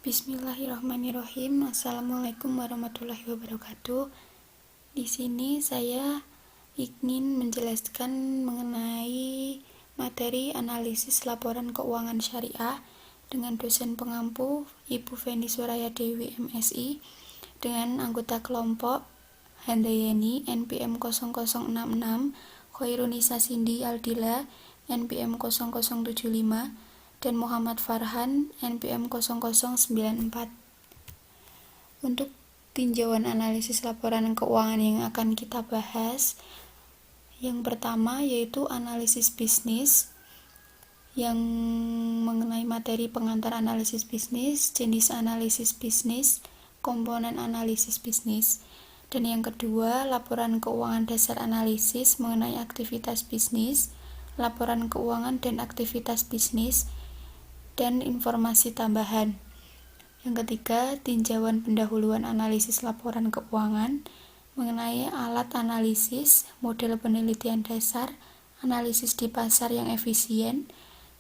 Bismillahirrahmanirrahim. Assalamualaikum warahmatullahi wabarakatuh. Di sini saya ingin menjelaskan mengenai materi analisis laporan keuangan syariah dengan dosen pengampu Ibu Feni Suraya Dewi MSI dengan anggota kelompok Handayani NPM 0066, Khairunisa Cindy Aldila NPM 0075, dan Muhammad Farhan NPM 0094. Untuk tinjauan analisis laporan keuangan yang akan kita bahas, yang pertama yaitu analisis bisnis, yang mengenai materi pengantar analisis bisnis, jenis analisis bisnis, komponen analisis bisnis. Dan yang kedua, laporan keuangan dasar analisis mengenai aktivitas bisnis, laporan keuangan dan aktivitas bisnis, dan informasi tambahan. Yang ketiga, tinjauan pendahuluan analisis laporan keuangan mengenai alat analisis, model penelitian dasar, analisis di pasar yang efisien,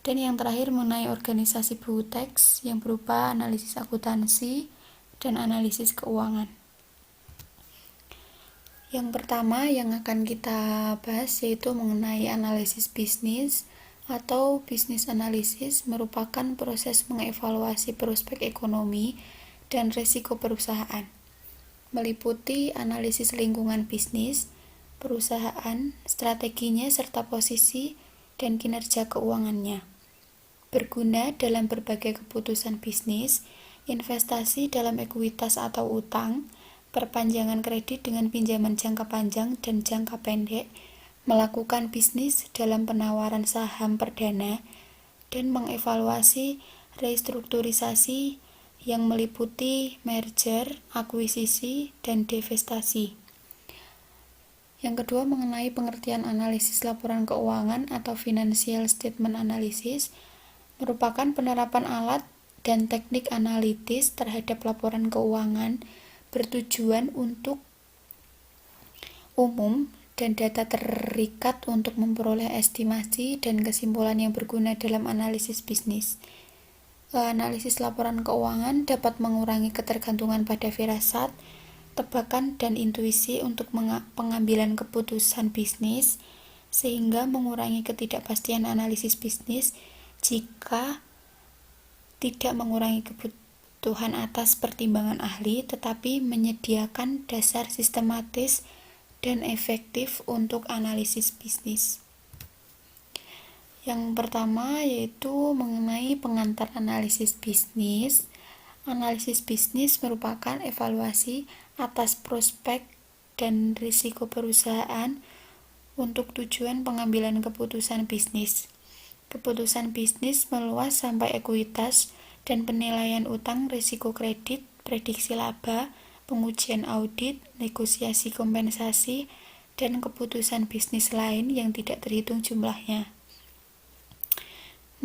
dan yang terakhir mengenai organisasi BUTEX yang berupa analisis akuntansi dan analisis keuangan. Yang pertama yang akan kita bahas yaitu mengenai analisis bisnis atau bisnis analisis merupakan proses mengevaluasi prospek ekonomi dan risiko perusahaan. Meliputi analisis lingkungan bisnis, perusahaan, strateginya serta posisi dan kinerja keuangannya. Berguna dalam berbagai keputusan bisnis, investasi dalam ekuitas atau utang, perpanjangan kredit dengan pinjaman jangka panjang dan jangka pendek, melakukan bisnis dalam penawaran saham perdana, dan mengevaluasi restrukturisasi yang meliputi merger, akuisisi, dan divestasi. Yang kedua mengenai pengertian analisis laporan keuangan atau financial statement analysis, merupakan penerapan alat dan teknik analitis terhadap laporan keuangan bertujuan untuk umum dan data terikat untuk memperoleh estimasi dan kesimpulan yang berguna dalam analisis bisnis. Analisis laporan keuangan dapat mengurangi ketergantungan pada firasat, tebakan, dan intuisi untuk pengambilan keputusan bisnis, sehingga mengurangi ketidakpastian analisis bisnis jika tidak mengurangi kebutuhan atas pertimbangan ahli, tetapi menyediakan dasar sistematis dan efektif untuk analisis bisnis. Yang pertama yaitu mengenai pengantar analisis bisnis. Analisis bisnis merupakan evaluasi atas prospek dan risiko perusahaan untuk tujuan pengambilan keputusan bisnis. Keputusan bisnis meluas sampai ekuitas dan penilaian utang, risiko kredit, prediksi laba, pengujian audit, negosiasi kompensasi, dan keputusan bisnis lain yang tidak terhitung jumlahnya.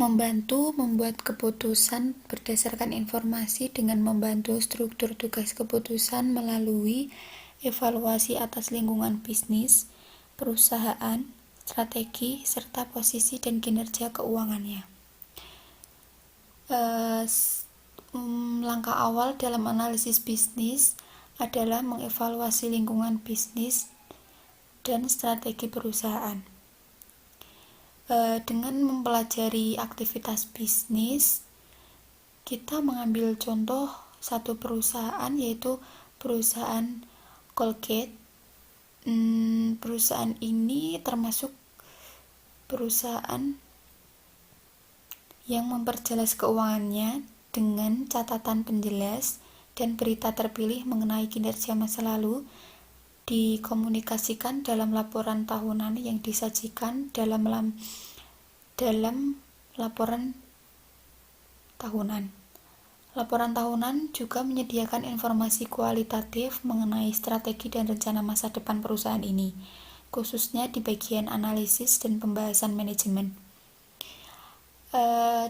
Membantu membuat keputusan berdasarkan informasi dengan membantu struktur tugas keputusan melalui evaluasi atas lingkungan bisnis, perusahaan, strategi, serta posisi dan kinerja keuangannya. Langkah awal dalam analisis bisnis adalah mengevaluasi lingkungan bisnis dan strategi perusahaan. Dengan mempelajari aktivitas bisnis, kita mengambil contoh satu perusahaan yaitu perusahaan Colgate. Perusahaan ini termasuk perusahaan yang memperjelas keuangannya dengan catatan penjelas dan berita terpilih mengenai kinerja masa lalu dikomunikasikan dalam laporan tahunan yang disajikan dalam laporan tahunan. Laporan tahunan juga menyediakan informasi kualitatif mengenai strategi dan rencana masa depan perusahaan ini, khususnya di bagian analisis dan pembahasan manajemen.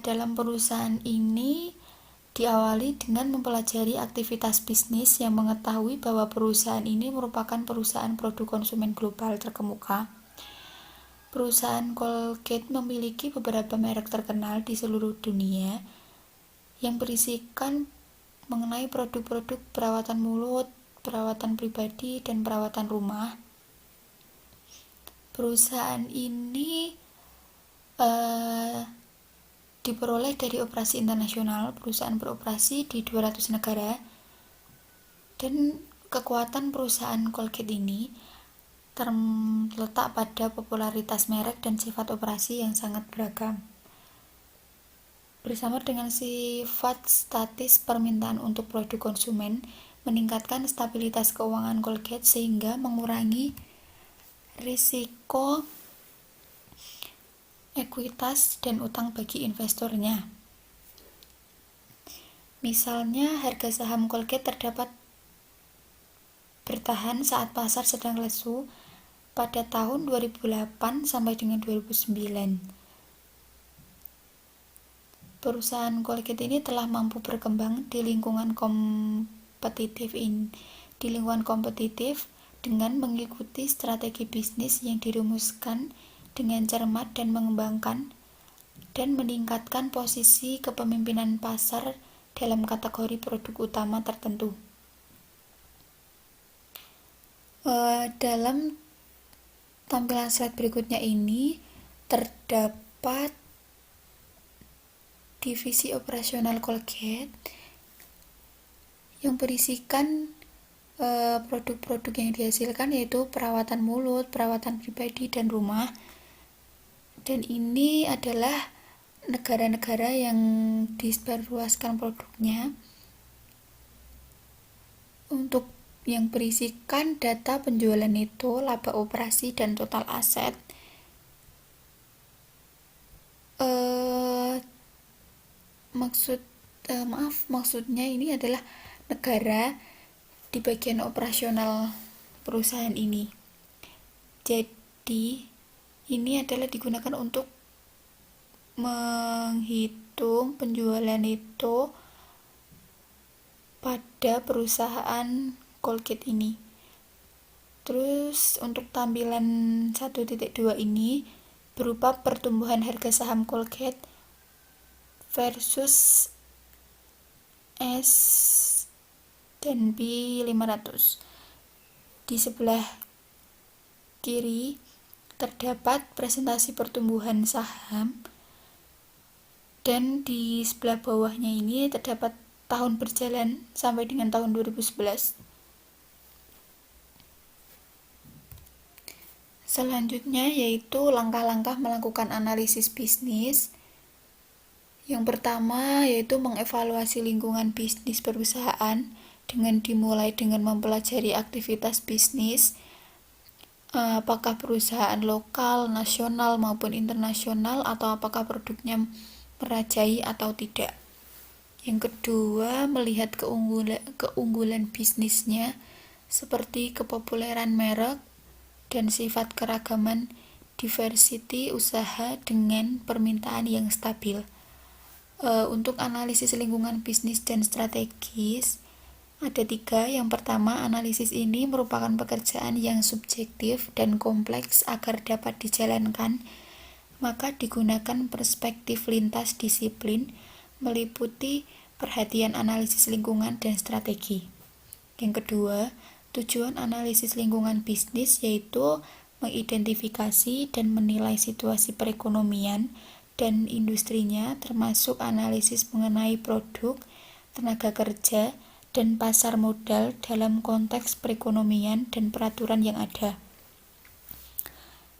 Dalam perusahaan ini diawali dengan mempelajari aktivitas bisnis yang mengetahui bahwa perusahaan ini merupakan perusahaan produk konsumen global terkemuka. Perusahaan Colgate memiliki beberapa merek terkenal di seluruh dunia yang berisikan mengenai produk-produk perawatan mulut, perawatan pribadi, dan perawatan rumah. Perusahaan ini diperoleh dari operasi internasional. Perusahaan beroperasi di 200 negara, dan kekuatan perusahaan Colgate ini terletak pada popularitas merek dan sifat operasi yang sangat beragam. Bersama dengan sifat statis permintaan untuk produk konsumen, meningkatkan stabilitas keuangan Colgate sehingga mengurangi risiko ekuitas dan utang bagi investornya. Misalnya, harga saham Colgate terdapat bertahan saat pasar sedang lesu pada tahun 2008 sampai dengan 2009. Perusahaan Colgate ini telah mampu berkembang di lingkungan kompetitif dengan mengikuti strategi bisnis yang dirumuskan dengan cermat dan mengembangkan dan meningkatkan posisi kepemimpinan pasar dalam kategori produk utama tertentu. Dalam tampilan slide berikutnya ini terdapat divisi operasional Colgate yang berisikan produk-produk yang dihasilkan, yaitu perawatan mulut, perawatan pribadi, dan rumah. Dan ini adalah negara-negara yang disebarluaskan produknya. Untuk yang berisikan data penjualan itu laba operasi dan total aset. Maksudnya ini adalah negara di bagian operasional perusahaan ini. Jadi ini adalah digunakan untuk menghitung penjualan itu pada perusahaan Colgate ini. Terus untuk tampilan 1.2 ini berupa pertumbuhan harga saham Colgate versus S&P 500. Di sebelah kiri terdapat presentasi pertumbuhan saham, dan di sebelah bawahnya ini terdapat tahun berjalan sampai dengan tahun 2011. Selanjutnya yaitu langkah-langkah melakukan analisis bisnis. Yang pertama yaitu mengevaluasi lingkungan bisnis perusahaan dengan dimulai dengan mempelajari aktivitas bisnis, apakah perusahaan lokal, nasional maupun internasional, atau apakah produknya merajai atau tidak. Yang kedua, melihat keunggulan bisnisnya seperti kepopuleran merek dan sifat keragaman diversity usaha dengan permintaan yang stabil. Untuk analisis lingkungan bisnis dan strategis ada 3. Yang pertama, analisis ini merupakan pekerjaan yang subjektif dan kompleks. Agar dapat dijalankan, maka digunakan perspektif lintas disiplin meliputi perhatian analisis lingkungan dan strategi. Yang kedua, tujuan analisis lingkungan bisnis yaitu mengidentifikasi dan menilai situasi perekonomian dan industrinya, termasuk analisis mengenai produk, tenaga kerja, dan pasar modal dalam konteks perekonomian dan peraturan yang ada.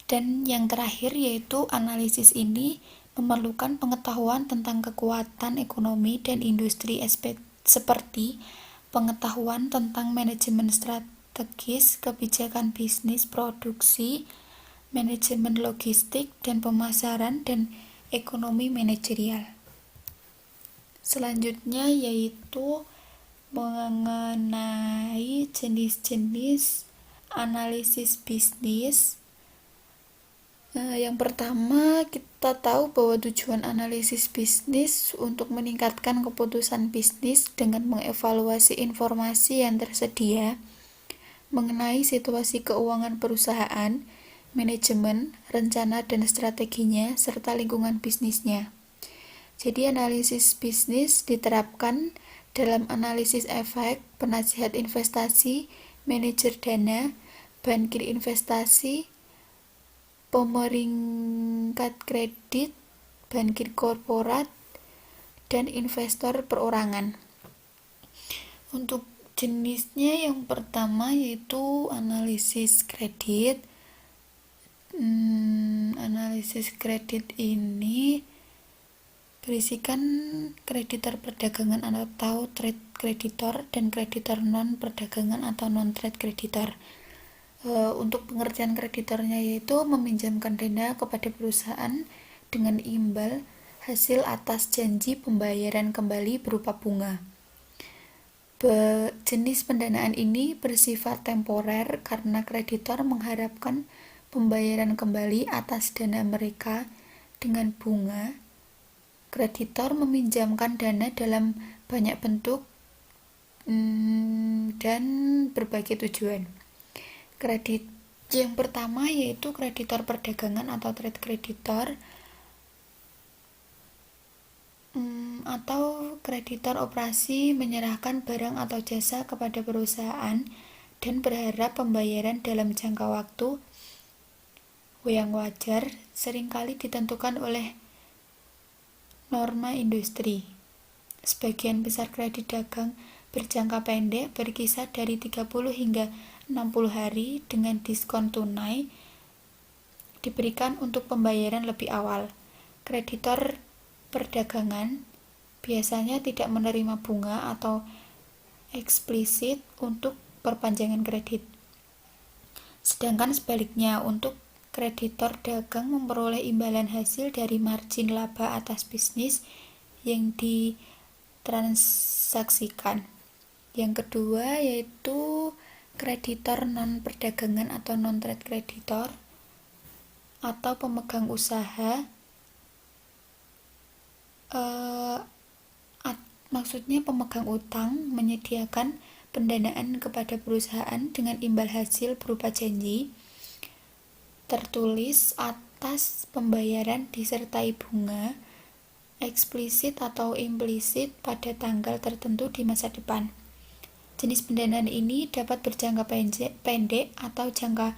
Dan yang terakhir yaitu analisis ini memerlukan pengetahuan tentang kekuatan ekonomi dan industri seperti pengetahuan tentang manajemen strategis, kebijakan bisnis, produksi, manajemen logistik dan pemasaran, dan ekonomi manajerial. Selanjutnya yaitu mengenai jenis-jenis analisis bisnis. Yang pertama, kita tahu bahwa tujuan analisis bisnis untuk meningkatkan keputusan bisnis dengan mengevaluasi informasi yang tersedia mengenai situasi keuangan perusahaan, manajemen, rencana dan strateginya, serta lingkungan bisnisnya. Jadi analisis bisnis diterapkan Dalam analisis efek, penasihat investasi, manajer dana, bankir investasi, pemeringkat kredit, bankir korporat, dan investor perorangan. Untuk jenisnya yang pertama yaitu analisis kredit. Analisis kredit ini berisikan kreditor perdagangan atau trade kreditor dan kreditor non perdagangan atau non trade kreditor. Untuk pengertian kreditornya yaitu meminjamkan dana kepada perusahaan dengan imbal hasil atas janji pembayaran kembali berupa bunga. Jenis pendanaan ini bersifat temporer karena kreditor mengharapkan pembayaran kembali atas dana mereka dengan bunga. Kreditor meminjamkan dana dalam banyak bentuk dan berbagai tujuan. Kredit yang pertama yaitu kreditor perdagangan atau trade kreditor, atau kreditor operasi menyerahkan barang atau jasa kepada perusahaan dan berharap pembayaran dalam jangka waktu yang wajar, seringkali ditentukan oleh norma industri. Sebagian besar kredit dagang berjangka pendek berkisar dari 30 hingga 60 hari dengan diskon tunai diberikan untuk pembayaran lebih awal. Kreditor perdagangan biasanya tidak menerima bunga atau eksplisit untuk perpanjangan kredit. Sedangkan sebaliknya, untuk kreditor dagang memperoleh imbalan hasil dari margin laba atas bisnis yang ditransaksikan. Yang kedua yaitu kreditor non perdagangan atau non trade kreditor atau pemegang usaha. Maksudnya pemegang utang menyediakan pendanaan kepada perusahaan dengan imbal hasil berupa janji tertulis atas pembayaran disertai bunga eksplisit atau implisit pada tanggal tertentu di masa depan. Jenis pendanaan ini dapat berjangka pendek atau jangka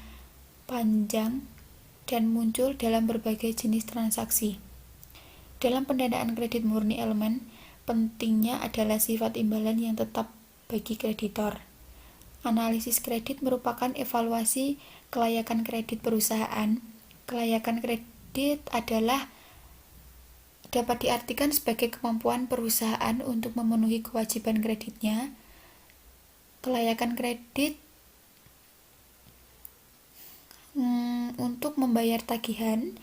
panjang dan muncul dalam berbagai jenis transaksi. Dalam pendanaan kredit murni elemen pentingnya adalah sifat imbalan yang tetap bagi kreditor. Analisis kredit merupakan evaluasi kelayakan kredit perusahaan. Kelayakan kredit adalah dapat diartikan sebagai kemampuan perusahaan untuk memenuhi kewajiban kreditnya. Kelayakan kredit untuk membayar tagihan.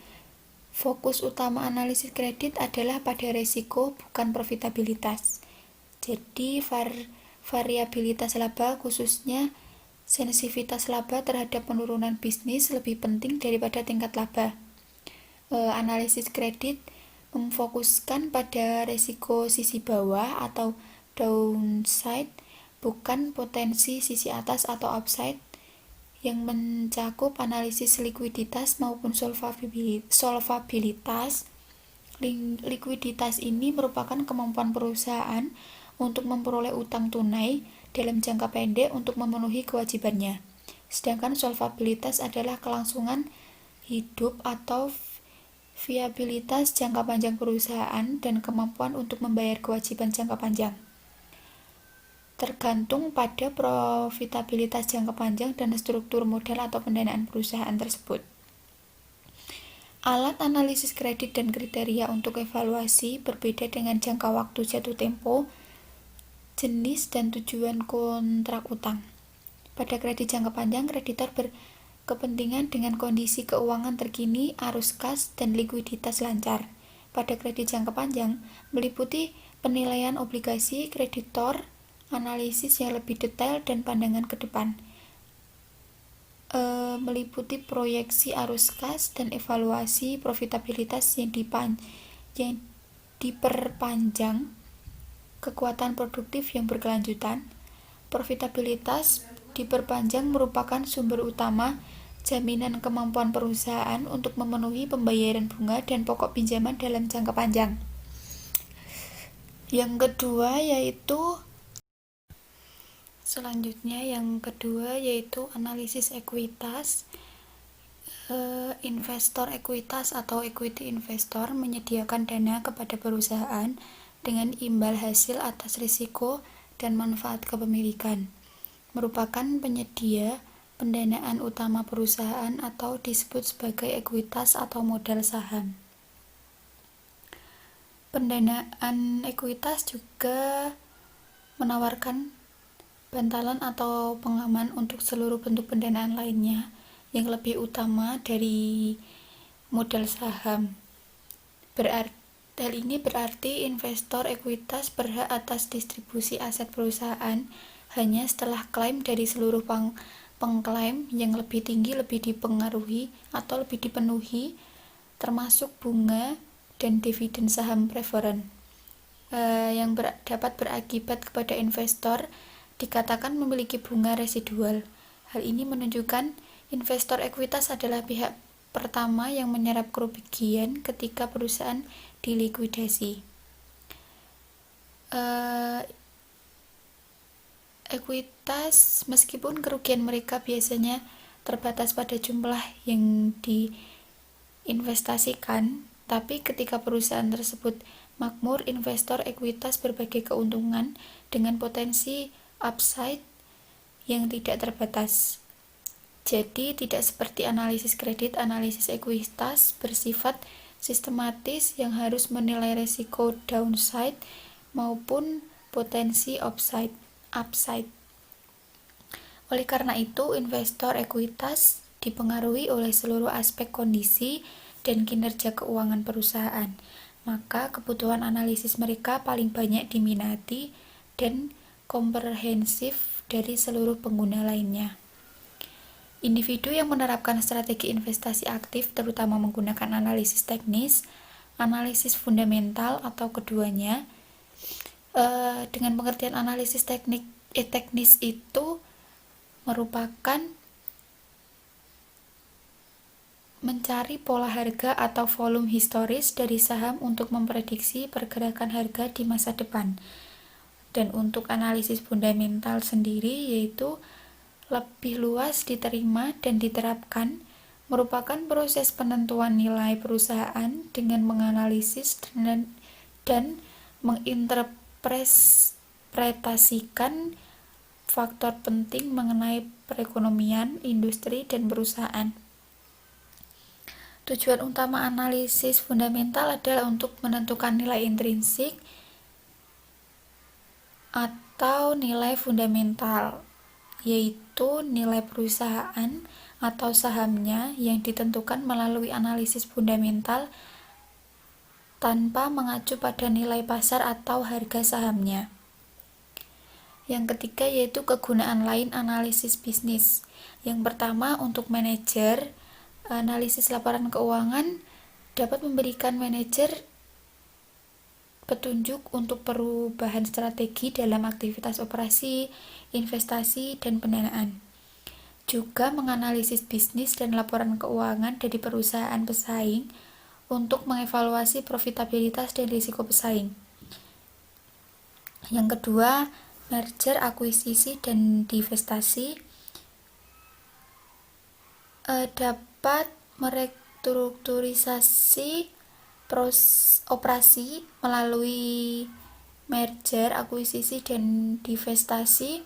Fokus utama analisis kredit adalah pada risiko, bukan profitabilitas. Jadi variabilitas laba, khususnya sensitivitas laba terhadap penurunan bisnis, lebih penting daripada tingkat laba. Analisis kredit memfokuskan pada risiko sisi bawah atau downside, bukan potensi sisi atas atau upside, yang mencakup analisis likuiditas maupun solvabilitas. Likuiditas ini merupakan kemampuan perusahaan untuk memperoleh utang tunai dalam jangka pendek untuk memenuhi kewajibannya. Sedangkan solvabilitas adalah kelangsungan hidup atau viabilitas jangka panjang perusahaan dan kemampuan untuk membayar kewajiban jangka panjang. Tergantung pada profitabilitas jangka panjang dan struktur modal atau pendanaan perusahaan tersebut. Alat analisis kredit dan kriteria untuk evaluasi berbeda dengan jangka waktu jatuh tempo, jenis dan tujuan kontrak utang. Pada kredit jangka panjang, kreditor berkepentingan dengan kondisi keuangan terkini, arus kas, dan likuiditas lancar. Pada kredit jangka panjang, meliputi penilaian obligasi kreditor, analisis yang lebih detail dan pandangan ke depan. Meliputi proyeksi arus kas dan evaluasi profitabilitas yang diperpanjang, kekuatan produktif yang berkelanjutan. Profitabilitas diperpanjang merupakan sumber utama jaminan kemampuan perusahaan untuk memenuhi pembayaran bunga dan pokok pinjaman dalam jangka panjang. Yang kedua yaitu analisis ekuitas. Investor ekuitas atau equity investor menyediakan dana kepada perusahaan dengan imbal hasil atas risiko dan manfaat kepemilikan. Merupakan penyedia pendanaan utama perusahaan atau disebut sebagai ekuitas atau modal saham. Pendanaan ekuitas juga menawarkan bantalan atau pengaman untuk seluruh bentuk pendanaan lainnya yang lebih utama dari modal saham. Hal ini berarti investor ekuitas berhak atas distribusi aset perusahaan hanya setelah klaim dari seluruh pengklaim yang lebih tinggi lebih dipengaruhi atau lebih dipenuhi, termasuk bunga dan dividen saham preferen yang dapat berakibat kepada investor dikatakan memiliki bunga residual. Hal ini menunjukkan investor ekuitas adalah pihak pertama yang menyerap kerugian ketika perusahaan dilikuidasi. Ekuitas, meskipun kerugian mereka biasanya terbatas pada jumlah yang diinvestasikan, tapi ketika perusahaan tersebut makmur, investor ekuitas berbagai keuntungan dengan potensi upside yang tidak terbatas. Jadi, tidak seperti analisis kredit, analisis ekuitas bersifat sistematis yang harus menilai risiko downside maupun potensi upside. Oleh karena itu, investor ekuitas dipengaruhi oleh seluruh aspek kondisi dan kinerja keuangan perusahaan. Maka kebutuhan analisis mereka paling banyak diminati dan komprehensif dari seluruh pengguna lainnya. Individu yang menerapkan strategi investasi aktif terutama menggunakan analisis teknis, analisis fundamental atau keduanya. Dengan pengertian analisis teknis itu merupakan mencari pola harga atau volume historis dari saham untuk memprediksi pergerakan harga di masa depan. Dan untuk analisis fundamental sendiri yaitu lebih luas diterima dan diterapkan, merupakan proses penentuan nilai perusahaan dengan menganalisis dan menginterpretasikan faktor penting mengenai perekonomian, industri, dan perusahaan. Tujuan utama analisis fundamental adalah untuk menentukan nilai intrinsik atau nilai fundamental, yaitu nilai perusahaan atau sahamnya yang ditentukan melalui analisis fundamental tanpa mengacu pada nilai pasar atau harga sahamnya. Yang ketiga yaitu kegunaan lain analisis bisnis. Yang pertama, untuk manajer, analisis laporan keuangan dapat memberikan manajer petunjuk untuk perubahan strategi dalam aktivitas operasi, investasi, dan pendanaan. Juga menganalisis bisnis dan laporan keuangan dari perusahaan pesaing untuk mengevaluasi profitabilitas dan risiko pesaing. Yang kedua, merger, akuisisi, dan divestasi dapat merestrukturisasi operasi melalui merger, akuisisi, dan divestasi.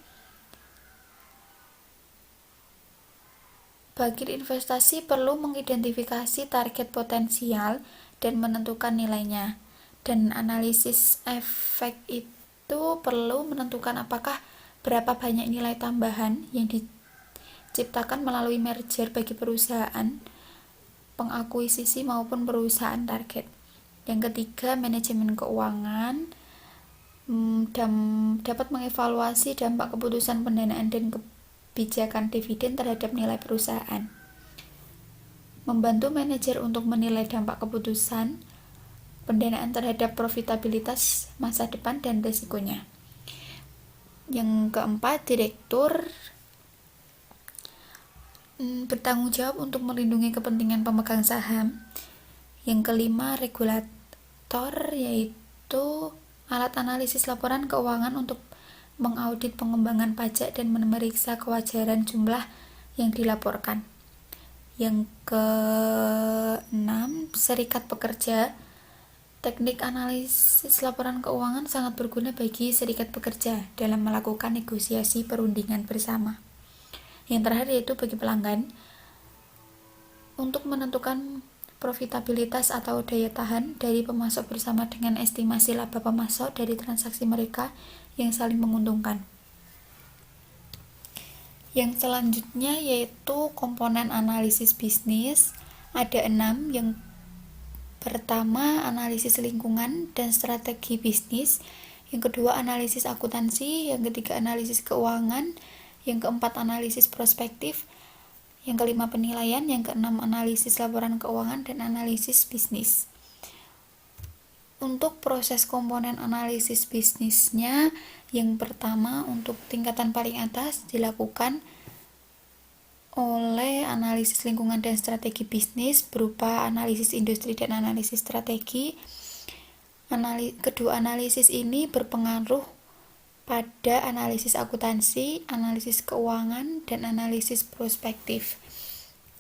Bagi investasi perlu mengidentifikasi target potensial dan menentukan nilainya. Dan analisis efek itu perlu menentukan apakah berapa banyak nilai tambahan yang diciptakan melalui merger bagi perusahaan pengakuisisi maupun perusahaan target. Yang ketiga, manajemen keuangan dapat mengevaluasi dampak keputusan pendanaan dan kebijakan dividen terhadap nilai perusahaan. Membantu manajer untuk menilai dampak keputusan pendanaan terhadap profitabilitas masa depan dan risikonya. Yang keempat, direktur bertanggung jawab untuk melindungi kepentingan pemegang saham. Yang kelima, regulator, yaitu alat analisis laporan keuangan untuk mengaudit pengembangan pajak dan memeriksa kewajaran jumlah yang dilaporkan. Yang keenam, serikat pekerja. Teknik analisis laporan keuangan sangat berguna bagi serikat pekerja dalam melakukan negosiasi perundingan bersama. Yang terakhir yaitu bagi pelanggan untuk menentukan profitabilitas atau daya tahan dari pemasok bersama dengan estimasi laba pemasok dari transaksi mereka yang saling menguntungkan. Yang selanjutnya yaitu komponen analisis bisnis. Ada 6. Yang pertama, analisis lingkungan dan strategi bisnis. Yang kedua, analisis akuntansi. Yang ketiga, analisis keuangan. Yang keempat, analisis prospektif. Yang kelima, penilaian. Yang keenam, analisis laporan keuangan dan analisis bisnis. Untuk proses komponen analisis bisnisnya, yang pertama untuk tingkatan paling atas dilakukan oleh analisis lingkungan dan strategi bisnis berupa analisis industri dan analisis strategi. Kedua analisis ini berpengaruh pada analisis akuntansi, analisis keuangan, dan analisis prospektif.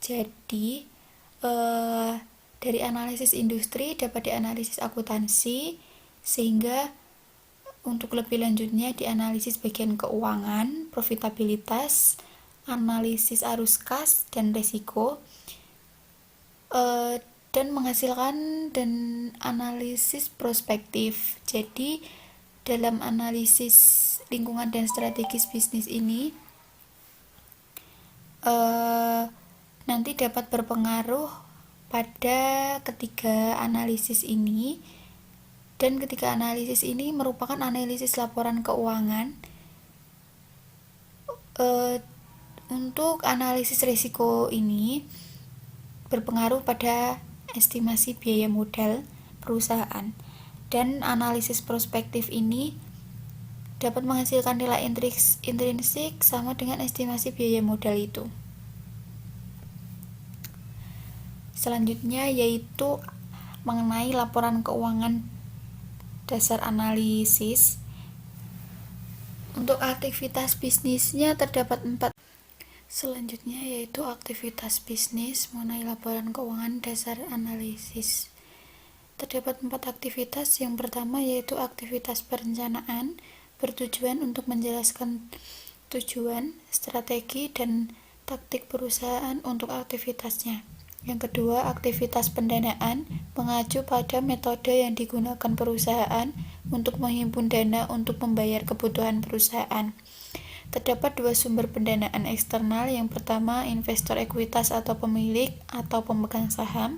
Jadi, dari analisis industri dapat dianalisis akuntansi, sehingga untuk lebih lanjutnya dianalisis bagian keuangan, profitabilitas, analisis arus kas dan resiko, dan menghasilkan dan analisis prospektif. Jadi dalam analisis lingkungan dan strategis bisnis ini nanti dapat berpengaruh pada ketiga analisis ini, dan ketiga analisis ini merupakan analisis laporan keuangan. Untuk analisis risiko ini berpengaruh pada estimasi biaya modal perusahaan, dan analisis prospektif ini dapat menghasilkan nilai intrinsik sama dengan estimasi biaya modal itu. Selanjutnya yaitu mengenai laporan keuangan dasar analisis. Untuk aktivitas bisnisnya terdapat 4. Selanjutnya yaitu aktivitas bisnis mengenai laporan keuangan dasar analisis. Terdapat 4 aktivitas. Yang pertama yaitu aktivitas perencanaan, bertujuan untuk menjelaskan tujuan, strategi, dan taktik perusahaan untuk aktivitasnya. Yang kedua, aktivitas pendanaan, mengacu pada metode yang digunakan perusahaan untuk menghimpun dana untuk membayar kebutuhan perusahaan. Terdapat 2 sumber pendanaan eksternal. Yang pertama, investor ekuitas atau pemilik atau pemegang saham,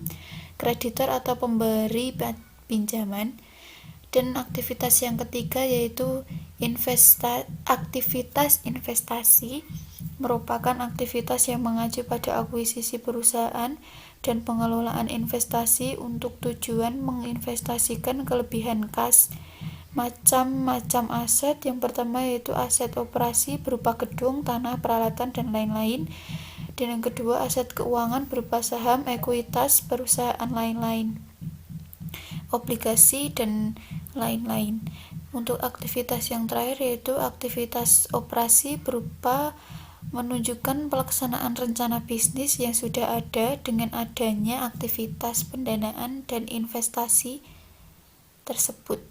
kreditor atau pemberi pinjaman, dan aktivitas yang ketiga yaitu aktivitas investasi, merupakan aktivitas yang mengacu pada akuisisi perusahaan dan pengelolaan investasi untuk tujuan menginvestasikan kelebihan kas. Macam-macam aset. Yang pertama yaitu aset operasi berupa gedung, tanah, peralatan, dan lain-lain. Dan yang kedua, aset keuangan berupa saham, ekuitas, perusahaan lain-lain, obligasi, dan lain-lain. Untuk aktivitas yang terakhir yaitu aktivitas operasi berupa menunjukkan pelaksanaan rencana bisnis yang sudah ada dengan adanya aktivitas pendanaan dan investasi tersebut.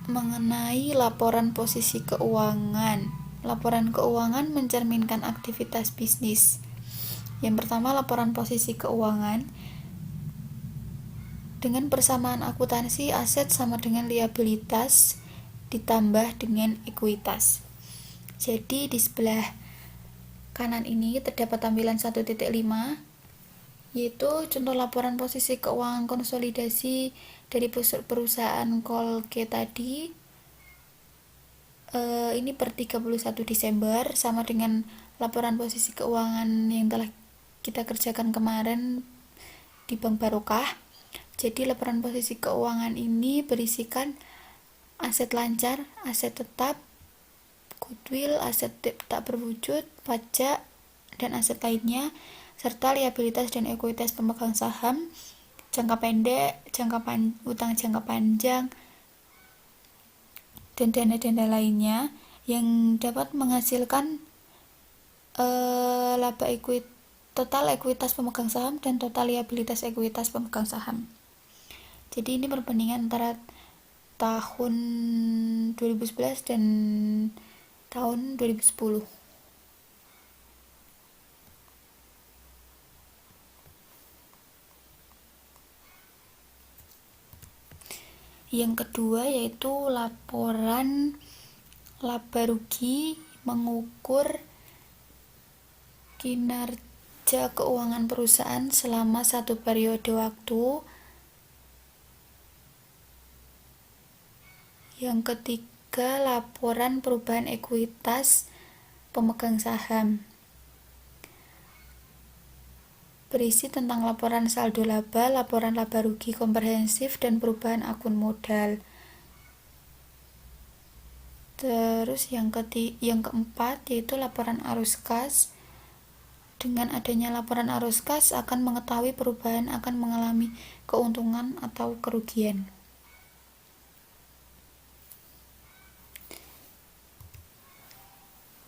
Mengenai laporan posisi keuangan. Laporan keuangan mencerminkan aktivitas bisnis. Yang pertama, laporan posisi keuangan. Dengan persamaan akuntansi, aset sama dengan liabilitas ditambah dengan ekuitas. Jadi di sebelah kanan ini terdapat tampilan 1.5, yaitu contoh laporan posisi keuangan konsolidasi dari perusahaan Colgate tadi. Ini per 31 Desember sama dengan laporan posisi keuangan yang telah kita kerjakan kemarin di Bank Barokah. Jadi laporan posisi keuangan ini berisikan aset lancar, aset tetap, goodwill, aset tak berwujud, pajak, dan aset lainnya, serta liabilitas dan ekuitas pemegang saham, jangka pendek, utang jangka panjang, dan dana-dana lainnya yang dapat menghasilkan total ekuitas pemegang saham dan total liabilitas ekuitas pemegang saham. Jadi ini perbandingan antara tahun 2011 dan tahun 2010. Yang kedua yaitu laporan laba rugi mengukur kinerja keuangan perusahaan selama satu periode waktu. Yang ketiga, laporan perubahan ekuitas pemegang saham. Berisi tentang laporan saldo laba, laporan laba rugi komprehensif, dan perubahan akun modal. Terus yang keempat yaitu laporan arus kas. Dengan adanya laporan arus kas akan mengetahui perubahan akan mengalami keuntungan atau kerugian.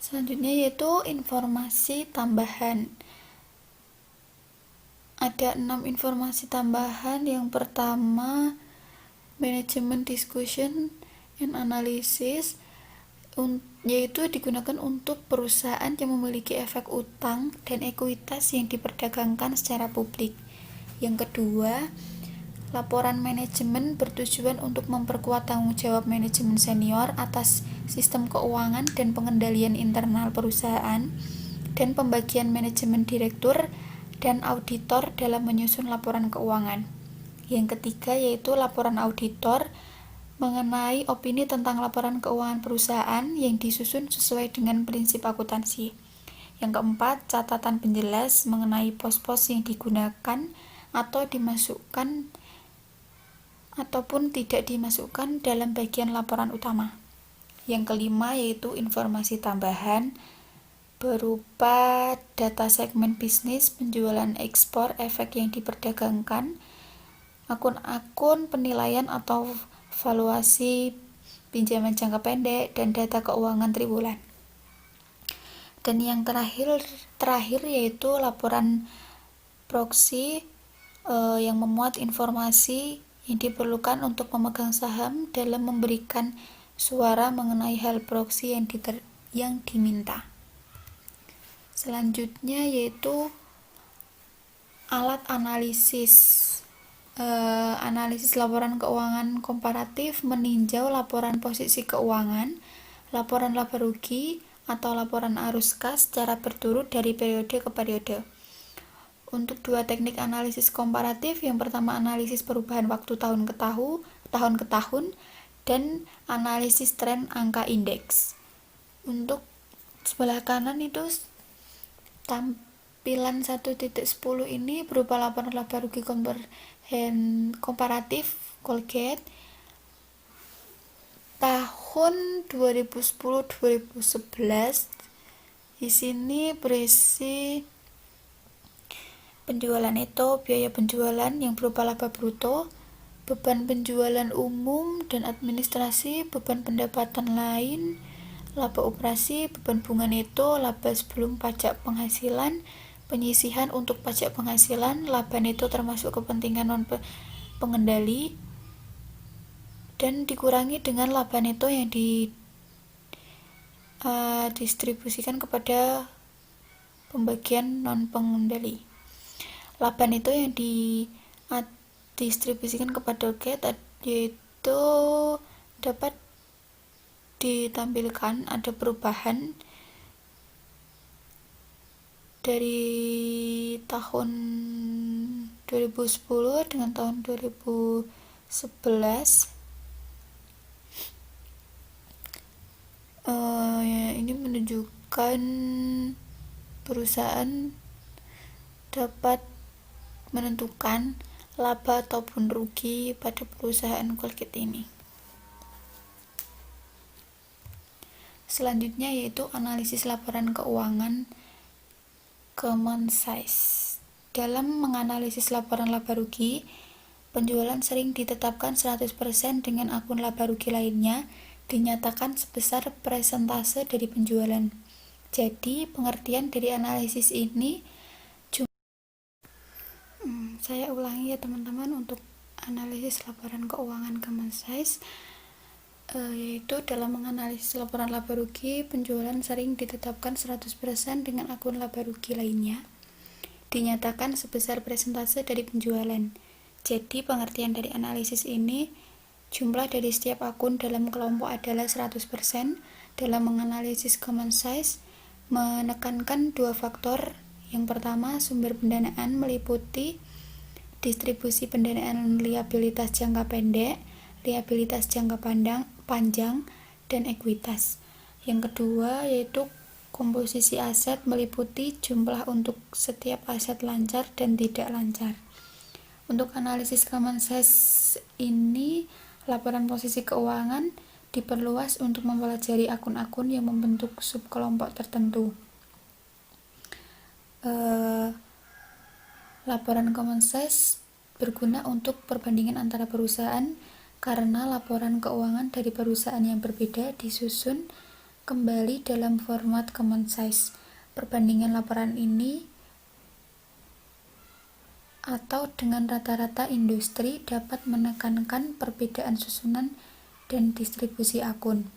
Selanjutnya yaitu informasi tambahan. Ada 6 informasi tambahan. Yang pertama, management discussion and analysis, yaitu digunakan untuk perusahaan yang memiliki efek utang dan ekuitas yang diperdagangkan secara publik. Yang kedua, laporan manajemen bertujuan untuk memperkuat tanggung jawab manajemen senior atas sistem keuangan dan pengendalian internal perusahaan, dan pembagian manajemen direktur dan auditor dalam menyusun laporan keuangan. Yang ketiga yaitu laporan auditor mengenai opini tentang laporan keuangan perusahaan yang disusun sesuai dengan prinsip akuntansi. Yang keempat, catatan penjelas mengenai pos-pos yang digunakan atau dimasukkan ataupun tidak dimasukkan dalam bagian laporan utama. Yang kelima yaitu informasi tambahan berupa data segmen bisnis, penjualan ekspor, efek yang diperdagangkan, akun-akun penilaian atau valuasi pinjaman jangka pendek, dan data keuangan triwulan. Dan yang terakhir yaitu laporan proxy yang memuat informasi yang diperlukan untuk pemegang saham dalam memberikan suara mengenai hal proxy yang diminta. Selanjutnya yaitu alat analisis. Analisis laporan keuangan komparatif meninjau laporan posisi keuangan, laporan laba rugi, atau laporan arus kas secara berturut dari periode ke periode. Untuk dua teknik analisis komparatif, yang pertama analisis perubahan waktu tahun ke tahun, dan analisis tren angka indeks. Untuk sebelah kanan itu tampilan 1.10 ini berupa laporan laba rugi komparatif Colgate tahun 2010-2011. Di sini berisi penjualan neto, biaya penjualan yang berupa laba bruto, beban penjualan umum dan administrasi, beban pendapatan lain, laba operasi, beban bunga neto, laba sebelum pajak penghasilan, penyisihan untuk pajak penghasilan, laba neto termasuk kepentingan non-pengendali, dan dikurangi dengan laba neto yang didistribusikan kepada pembagian non-pengendali. Laba neto yang didistribusikan kepada target yaitu dapat ditampilkan ada perubahan dari tahun 2010 dengan tahun 2011. Ini menunjukkan perusahaan dapat menentukan laba ataupun rugi pada perusahaan Colgate ini. Selanjutnya yaitu analisis laporan keuangan common size. Dalam menganalisis laporan laba rugi, penjualan sering ditetapkan 100% dengan akun laba rugi lainnya dinyatakan sebesar persentase dari penjualan. Jadi, pengertian dari analisis ini saya ulangi ya teman-teman, untuk analisis laporan keuangan common size yaitu dalam menganalisis laporan laba rugi, penjualan sering ditetapkan 100% dengan akun laba rugi lainnya dinyatakan sebesar persentase dari penjualan. Jadi pengertian dari analisis ini, jumlah dari setiap akun dalam kelompok adalah 100%. Dalam menganalisis common size menekankan dua faktor. Yang pertama, sumber pendanaan meliputi distribusi pendanaan liabilitas jangka pendek, liabilitas jangka panjang, dan ekuitas. Yang kedua yaitu komposisi aset meliputi jumlah untuk setiap aset lancar dan tidak lancar. Untuk analisis common size ini, laporan posisi keuangan diperluas untuk mempelajari akun-akun yang membentuk subkelompok tertentu. Laporan common size berguna untuk perbandingan antara perusahaan karena laporan keuangan dari perusahaan yang berbeda disusun kembali dalam format common size. Perbandingan laporan ini atau dengan rata-rata industri dapat menekankan perbedaan susunan dan distribusi akun.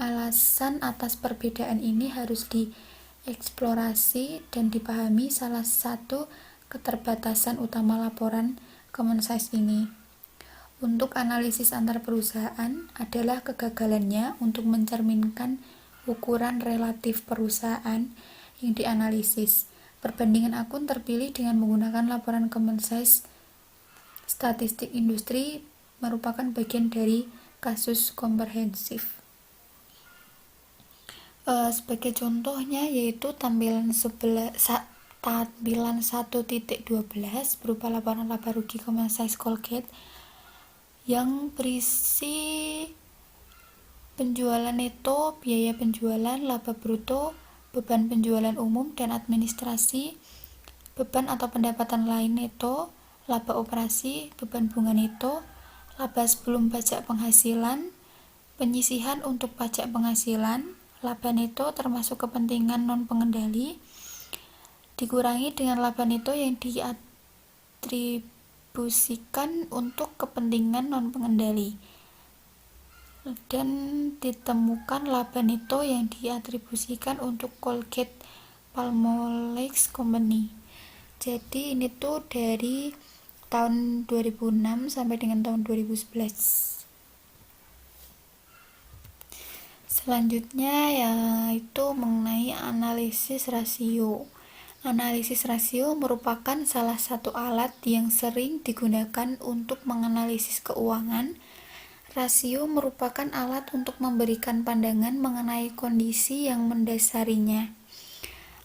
Alasan atas perbedaan ini harus dieksplorasi dan dipahami. Salah satu keterbatasan utama laporan common size ini untuk analisis antar perusahaan adalah kegagalannya untuk mencerminkan ukuran relatif perusahaan yang dianalisis. Perbandingan akun terpilih dengan menggunakan laporan common size statistik industri merupakan bagian dari kasus komprehensif. Sebagai contohnya yaitu tampilan 1.12 berupa laporan laba rugi common size Colgate yang berisi penjualan neto, biaya penjualan, laba bruto, beban penjualan umum dan administrasi, beban atau pendapatan lain neto, laba operasi, beban bunga neto, laba sebelum pajak penghasilan, penyisihan untuk pajak penghasilan, laba neto termasuk kepentingan non-pengendali, dikurangi dengan laba neto yang diatribusikan untuk kepentingan non-pengendali, dan ditemukan laba neto yang diatribusikan untuk Colgate-Palmolive Company. Jadi ini tuh dari tahun 2006 sampai dengan tahun 2011. Selanjutnya yaitu mengenai analisis rasio. Analisis rasio merupakan salah satu alat yang sering digunakan untuk menganalisis keuangan. Rasio merupakan alat untuk memberikan pandangan mengenai kondisi yang mendasarinya.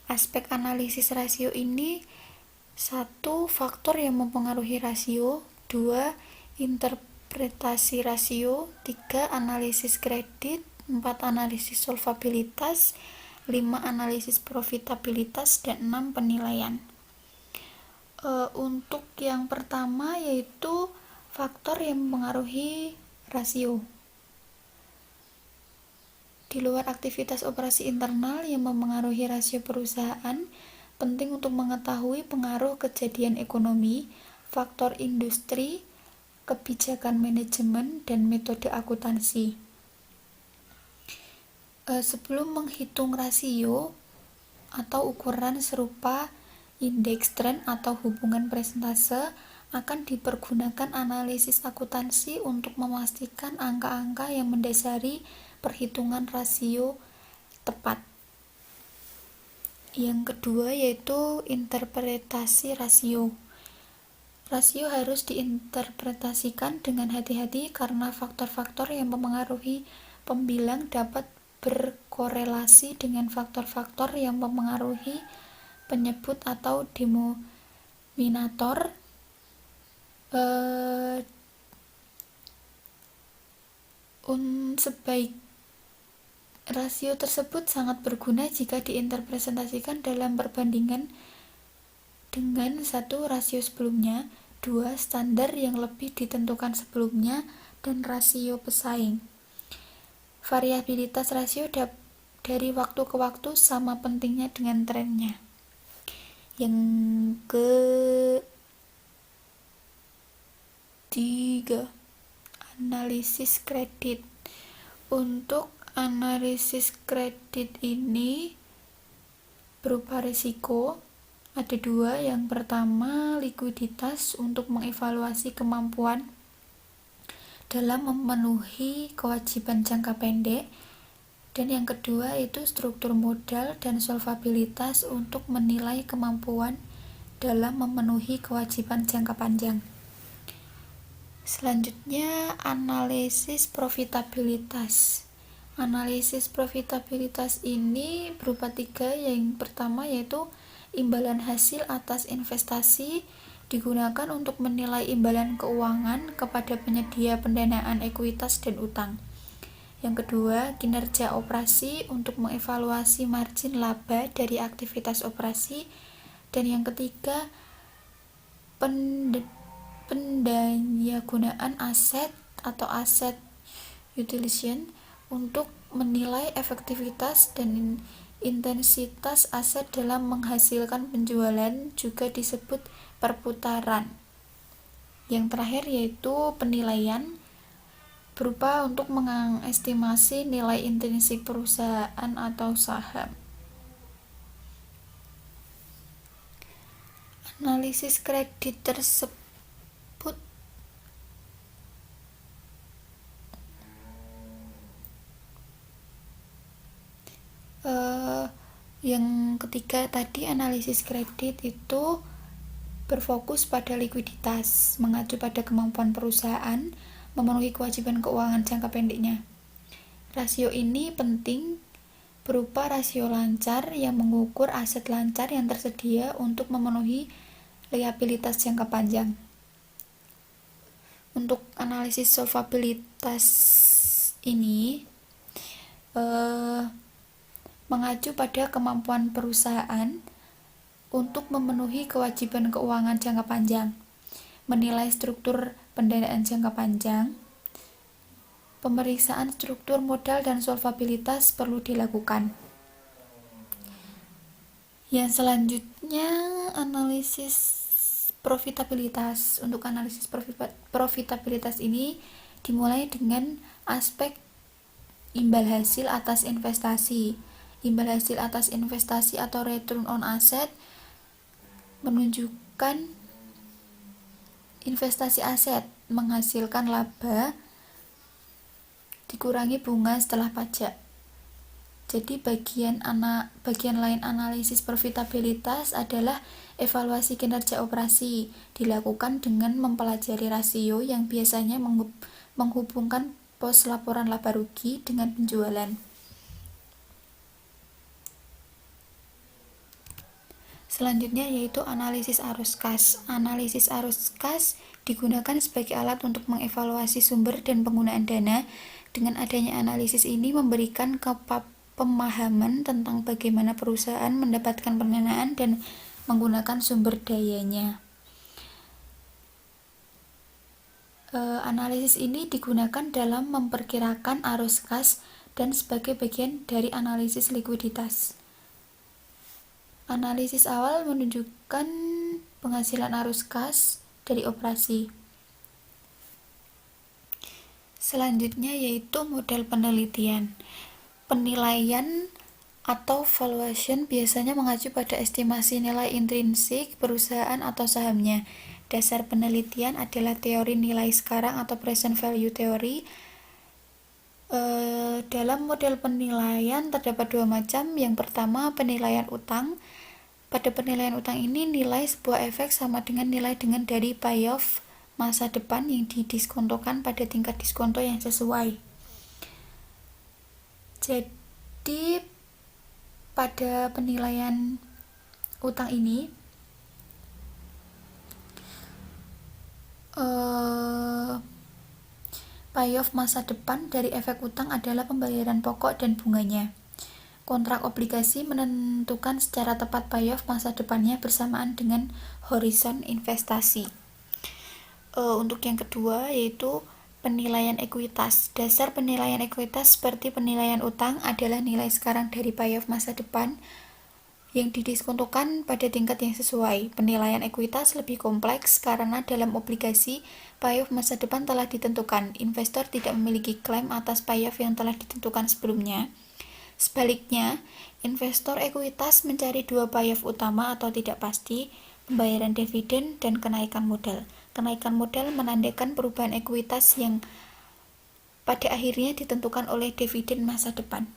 Aspek analisis rasio ini: 1. Faktor yang mempengaruhi rasio. 2. Interpretasi rasio. 3. Analisis kredit. 4. Analisis solvabilitas. 5. Analisis profitabilitas. Dan 6. Penilaian. Untuk yang pertama yaitu faktor yang mempengaruhi rasio. Di luar aktivitas operasi internal yang mempengaruhi rasio perusahaan, penting untuk mengetahui pengaruh kejadian ekonomi, faktor industri, kebijakan manajemen, dan metode akuntansi. Sebelum menghitung rasio atau ukuran serupa indeks tren atau hubungan persentase, akan dipergunakan analisis akuntansi untuk memastikan angka-angka yang mendasari perhitungan rasio tepat. Yang kedua yaitu interpretasi rasio. Rasio harus diinterpretasikan dengan hati-hati karena faktor-faktor yang mempengaruhi pembilang dapat berkorelasi dengan faktor-faktor yang mempengaruhi penyebut atau denominator. Sebaik rasio tersebut sangat berguna jika diinterpretasikan dalam perbandingan dengan 1. Rasio sebelumnya, 2. Standar yang lebih ditentukan sebelumnya, dan rasio pesaing. Variabilitas rasio dari waktu ke waktu sama pentingnya dengan trennya. Yang ketiga, analisis kredit. Untuk analisis kredit ini berupa risiko. Ada dua. Yang pertama, likuiditas untuk mengevaluasi kemampuan dalam memenuhi kewajiban jangka pendek. Dan yang kedua itu struktur modal dan solvabilitas untuk menilai kemampuan dalam memenuhi kewajiban jangka panjang. Selanjutnya, analisis profitabilitas. Analisis profitabilitas ini berupa tiga. Yang pertama yaitu imbalan hasil atas investasi, digunakan untuk menilai imbalan keuangan kepada penyedia pendanaan ekuitas dan utang. Yang kedua, kinerja operasi untuk mengevaluasi margin laba dari aktivitas operasi. Dan yang ketiga, pendayagunaan aset atau asset utilization untuk menilai efektivitas dan intensitas aset dalam menghasilkan penjualan, juga disebut perputaran. Yang terakhir yaitu penilaian berupa untuk mengestimasi nilai intrinsik perusahaan atau saham. Analisis kredit tersebut yang ketiga tadi, analisis kredit itu berfokus pada likuiditas, mengacu pada kemampuan perusahaan memenuhi kewajiban keuangan jangka pendeknya. Rasio ini penting berupa rasio lancar yang mengukur aset lancar yang tersedia untuk memenuhi liabilitas jangka panjang. Untuk analisis solvabilitas ini mengacu pada kemampuan perusahaan untuk memenuhi kewajiban keuangan jangka panjang, menilai struktur pendanaan jangka panjang. Pemeriksaan struktur modal dan solvabilitas perlu dilakukan. Yang selanjutnya, analisis profitabilitas. Untuk analisis profitabilitas ini dimulai dengan aspek imbal hasil atas investasi. Imbal hasil atas investasi atau return on asset menunjukkan investasi aset menghasilkan laba dikurangi bunga setelah pajak. Jadi bagian lain analisis profitabilitas adalah evaluasi kinerja operasi, dilakukan dengan mempelajari rasio yang biasanya menghubungkan pos laporan laba rugi dengan penjualan. Selanjutnya yaitu analisis arus kas. Analisis arus kas digunakan sebagai alat untuk mengevaluasi sumber dan penggunaan dana. Dengan adanya analisis ini memberikan pemahaman tentang bagaimana perusahaan mendapatkan pendanaan dan menggunakan sumber dayanya. Analisis ini digunakan dalam memperkirakan arus kas dan sebagai bagian dari analisis likuiditas. Analisis awal menunjukkan penghasilan arus kas dari operasi. Selanjutnya yaitu model penelitian. Penilaian atau valuation biasanya mengacu pada estimasi nilai intrinsik perusahaan atau sahamnya. Dasar penelitian adalah teori nilai sekarang atau present value theory. Dalam model penilaian terdapat dua macam. Yang pertama, penilaian utang. Pada penilaian utang ini, nilai sebuah efek sama dengan nilai dari payoff masa depan yang didiskontokan pada tingkat diskonto yang sesuai. Jadi pada penilaian utang ini payoff masa depan dari efek utang adalah pembayaran pokok dan bunganya. Kontrak obligasi menentukan secara tepat payoff masa depannya bersamaan dengan horizon investasi. Untuk yang kedua yaitu Penilaian ekuitas. Dasar penilaian ekuitas seperti penilaian utang adalah nilai sekarang dari payoff masa depan yang didiskontokan pada tingkat yang sesuai. Penilaian ekuitas lebih kompleks karena dalam obligasi, payoff masa depan telah ditentukan. Investor tidak memiliki klaim atas payoff yang telah ditentukan sebelumnya. Sebaliknya, investor ekuitas mencari dua payoff utama atau tidak pasti, pembayaran dividen dan kenaikan modal. Kenaikan modal menandakan perubahan ekuitas yang pada akhirnya ditentukan oleh dividen masa depan.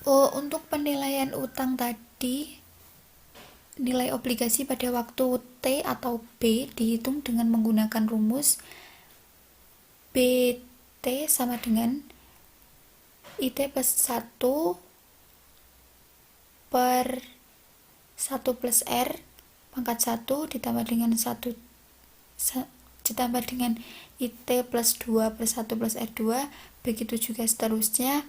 Untuk penilaian utang tadi, nilai obligasi pada waktu T atau B dihitung dengan menggunakan rumus BT sama dengan IT plus 1 per 1 plus R pangkat 1 ditambah dengan IT plus 2 plus 1 plus R2, begitu juga seterusnya,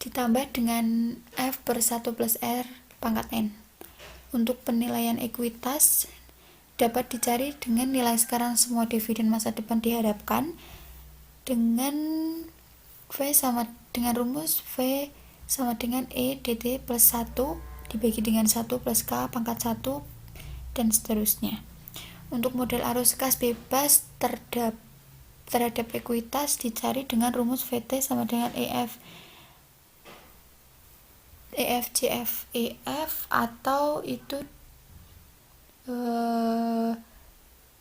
ditambah dengan F per 1 plus R pangkat N. Untuk penilaian ekuitas dapat dicari dengan nilai sekarang semua dividen masa depan diharapkan dengan V sama dengan rumus V sama dengan E dt plus 1 dibagi dengan 1 plus K pangkat 1 dan seterusnya. Untuk model arus kas bebas terhadap ekuitas dicari dengan rumus VT sama dengan EF atau itu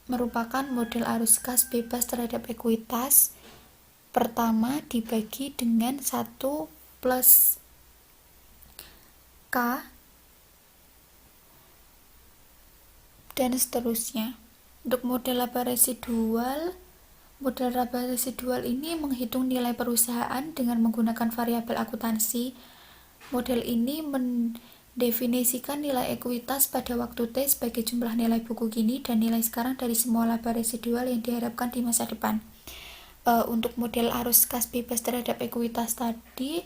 merupakan model arus kas bebas terhadap ekuitas pertama dibagi dengan 1 plus K dan seterusnya. Untuk model laba residual ini menghitung nilai perusahaan dengan menggunakan variabel akuntansi. Model ini mendefinisikan nilai ekuitas pada waktu T sebagai jumlah nilai buku kini dan nilai sekarang dari semua laba residual yang diharapkan di masa depan. Untuk model arus kas bebas terhadap ekuitas tadi,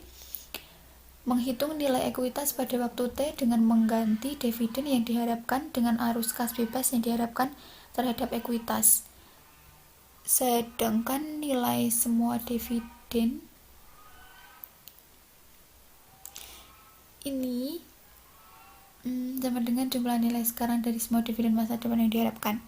menghitung nilai ekuitas pada waktu T dengan mengganti dividen yang diharapkan dengan arus kas bebas yang diharapkan terhadap ekuitas. Sedangkan nilai semua dividen ini sama dengan jumlah nilai sekarang dari semua dividen masa depan yang diharapkan.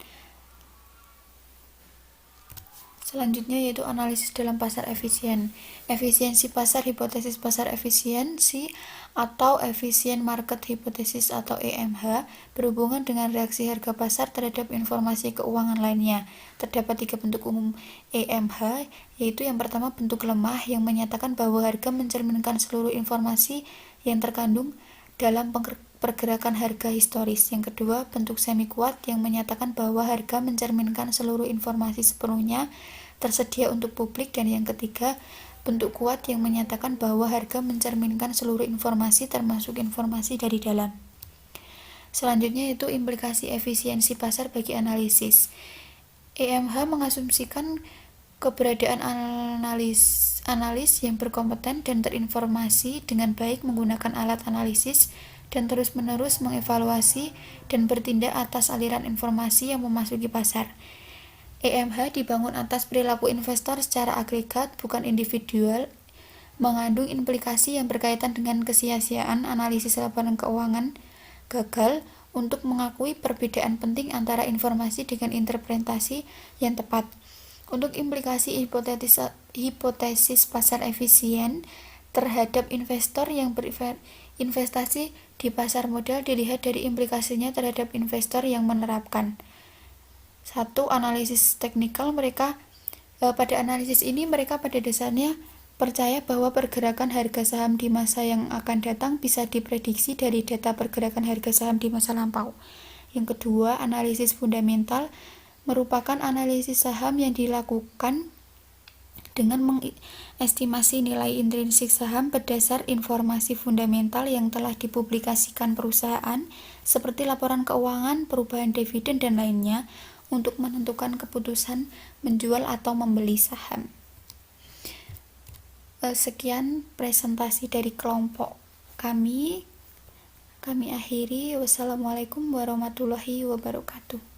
Selanjutnya yaitu analisis dalam pasar efisien. Efisiensi pasar, hipotesis pasar efisiensi atau efisien market hypothesis atau EMH berhubungan dengan reaksi harga pasar terhadap informasi keuangan lainnya. Terdapat 3 bentuk umum EMH, yaitu yang pertama bentuk lemah yang menyatakan bahwa harga mencerminkan seluruh informasi yang terkandung dalam pergerakan harga historis. Yang kedua, bentuk semi kuat yang menyatakan bahwa harga mencerminkan seluruh informasi sepenuhnya tersedia untuk publik. Dan yang ketiga, bentuk kuat yang menyatakan bahwa harga mencerminkan seluruh informasi termasuk informasi dari dalam. Selanjutnya yaitu implikasi efisiensi pasar bagi analisis. EMH mengasumsikan keberadaan analis yang berkompeten dan terinformasi dengan baik menggunakan alat analisis dan terus-menerus mengevaluasi dan bertindak atas aliran informasi yang memasuki pasar. EMH dibangun atas perilaku investor secara agregat, bukan individual, mengandung implikasi yang berkaitan dengan kesia-siaan analisis laporan keuangan gagal untuk mengakui perbedaan penting antara informasi dengan interpretasi yang tepat. Untuk implikasi hipotesis pasar efisien terhadap investor yang berinvestasi di pasar modal dilihat dari implikasinya terhadap investor yang menerapkan. 1. Analisis teknikal. Pada analisis ini mereka pada dasarnya percaya bahwa pergerakan harga saham di masa yang akan datang bisa diprediksi dari data pergerakan harga saham di masa lampau. Yang kedua, analisis fundamental merupakan analisis saham yang dilakukan dengan mengestimasi nilai intrinsik saham berdasar informasi fundamental yang telah dipublikasikan perusahaan seperti laporan keuangan, perubahan dividen, dan lainnya untuk menentukan keputusan menjual atau membeli saham. Sekian presentasi dari kelompok kami akhiri. Wassalamualaikum warahmatullahi wabarakatuh.